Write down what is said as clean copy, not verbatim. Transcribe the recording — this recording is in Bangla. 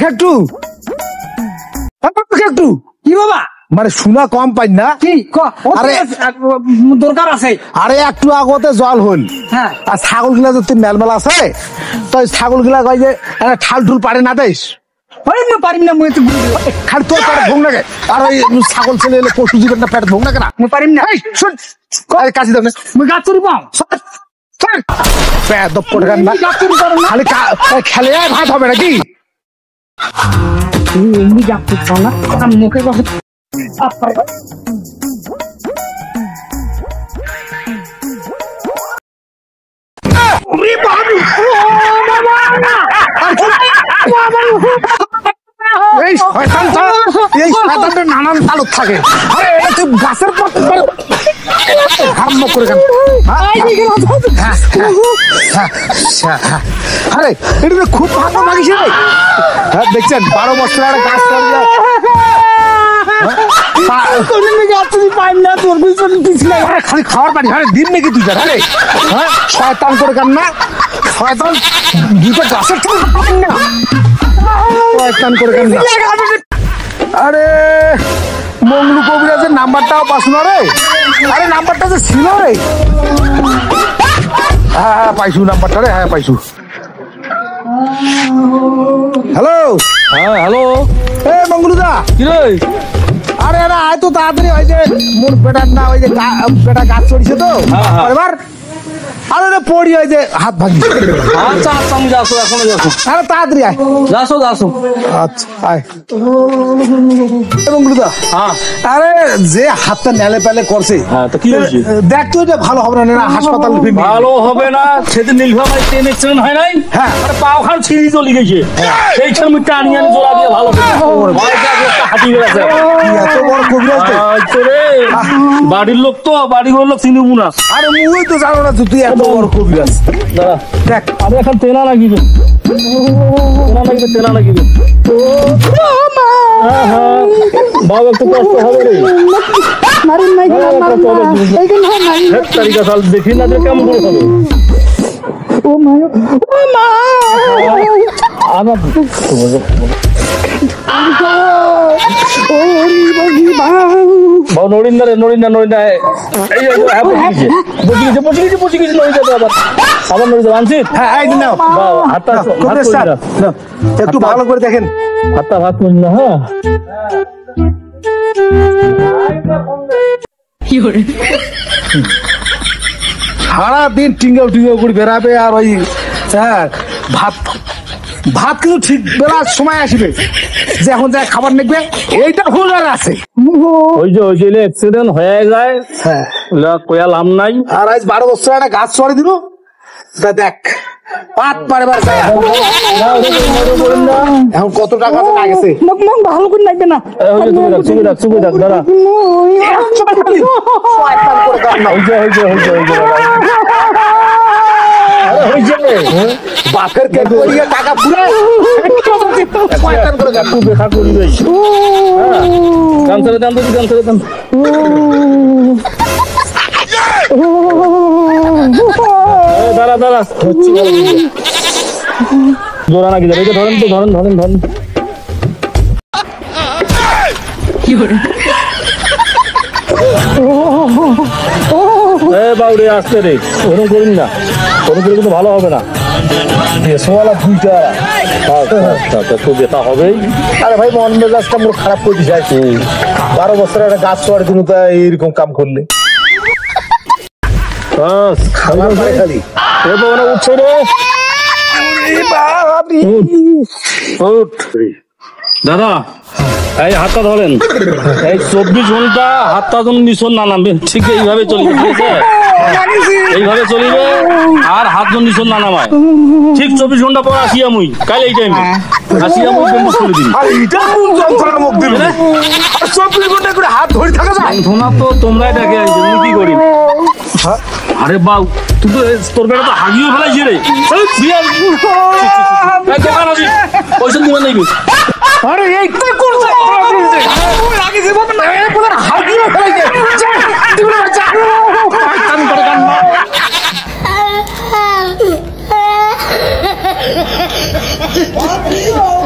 একটু একটু কি বাবা মানে শোনা কম পাই না কি আরে দরকার আছে আরে একটু আগতে জল হল হ্যাঁ আর ছাগল গুলা যদি মেলমেলা আছে তো ছাগল গুলা কয় যে ঠাল ঠুল পারে না দেশ পারিম না মুই খালি তোর পেট ভোগ লাগে আর ওই ছাগল ছেলে এলে পশু জীবনটা পেট ভোগ না কেনা পারিম না শোন কাশি দেব না মুই গাছ চুরি পাও খালি খেলে ভাত হবে নাকি এমনি গাছ চুরি পাও না আমি মুখে কথা এই শয়তানটা এই শয়তানটা নানান তালুক থাকে আরে এটা তুই গাছের পর হাম্ম করে কেন আরে এটা তো খুব ভালো লাগিছে রে হ্যাঁ দেখছেন 12 বছর একটা গাছ খালি খাওয়ার পানি আরে দিন নাকি তুই আরে হ্যাঁ শয়তান করে কেন না শয়তান দুটো গাছের না শয়তান করে কেন না আরে মংলু কবিরাজের নাম্বারটাও পাস না রে আরে নাম্বারটা যে ছিল রে হ্যাঁ পাইছু নাম্বারটা রে হ্যাঁ পাইছু হ্যালো হ্যাঁ হ্যালো এ মঙ্গলুদা কি রে আরে আরে আয় তো তাড়াতাড়ি ওই যে মোর বেটার না ওই যে বেটা গাছ চড়িছে তো এবার আরে রে পড়ি ওই যে হাত ভাঙি আচ্ছা আচ্ছা আমি যাচ্ছ এখনো যাচ্ছ আরে তাড়াতাড়ি আয় যাচ্ছ যাচ্ছ আচ্ছা আয় মঙ্গলুদা হ্যাঁ আরে যে হাতটা নেলে পেলে করছে হ্যাঁ তো কি হয়েছে দেখ তো এটা ভালো হবে না হাসপাতাল ভালো হবে না সেদিন নীলভা ভাই ট্রেন অ্যাক্সিডেন্ট হয় নাই হ্যাঁ আরে পাও খান ছিঁড়ি চলে গেছে সেইখান আমি টানি আনি জোড়া দিয়ে ভালো হাঁটি গেছে এত বড় কবিরাজ রে বাড়ির লোক তো বাড়ির লোক চিনবো না আরে মুই তো জানো না তুই এত বড় কবিরাজ দাঁড়া দেখ আমি এখন তেলা লাগিবে তেলা লাগিবে বাবা একটু কষ্ট হবে রে তারিখা সাল দেখি না যে কেমন করে হবে নড়িন না আবার নড়ি যাবো আনছি হ্যাঁ একটু ভালো করে দেখেন হাতটা ভাত করি না হ্যাঁ সারাদিন টিঙ্গাল করে বেড়াবে আর ওই হ্যাঁ ভাত ভাত কিন্তু ঠিক বেলার সময় আসবে যে এখন যা খাবার নেবে এইটা ভুল আছে ওই যে অ্যাক্সিডেন্ট হয়ে যায় হ্যাঁ কয়া লাভ নাই আর আজ 12 বছর একটা গাছ চড়ে দিল দেখ পাত পারবার এখন কত টাকা না গেছে ভালো করে লাগবে না দাদা বাপের টাকা পুরো দেখা করি ভাই গান ছেড়ে দেন গান ছেড়ে দেন দাঁড়া জোড়া নাকি যাবে ধরেন তো ধরেন বাউরে আসতে রে ওরকম করিন না ওরকম করে কিন্তু ভালো হবে না সোয়ালা দুইটা তো বেতা হবেই আরে ভাই মন মেজাজটা মোর খারাপ করে দিছে 12 বছর একটা গাছ চড়ে দিন তো এইরকম কাম করলে খাবার খালি উঠছে রে দাদা এই হাতটা ধরেন এই 24 ঘন্টা হাতটা যেন নিচন না নামবে ঠিক এইভাবে চলবে এইভাবে চলিবে আর হাত যেন নিচন না নামায় ঠিক 24 ঘন্টা পর আসিয়া মুই কাল এই টাইমে আসিয়া মুই বন্ধ করে দিন আর 24 ঘন্টা করে হাত ধরে থাকা যায় ধোনা তো তোমরাই দেখে আইছো আমি কি করি আরে বাউ তুই তো তোর বেটা তো হাগিও ফেলাইছি রে পয়সা দিবেন নাকি আরে এই তুই করছিস আগে দেব না কোন হাগিও ফেলাইছে দিবি না যা কাম করে কাম না না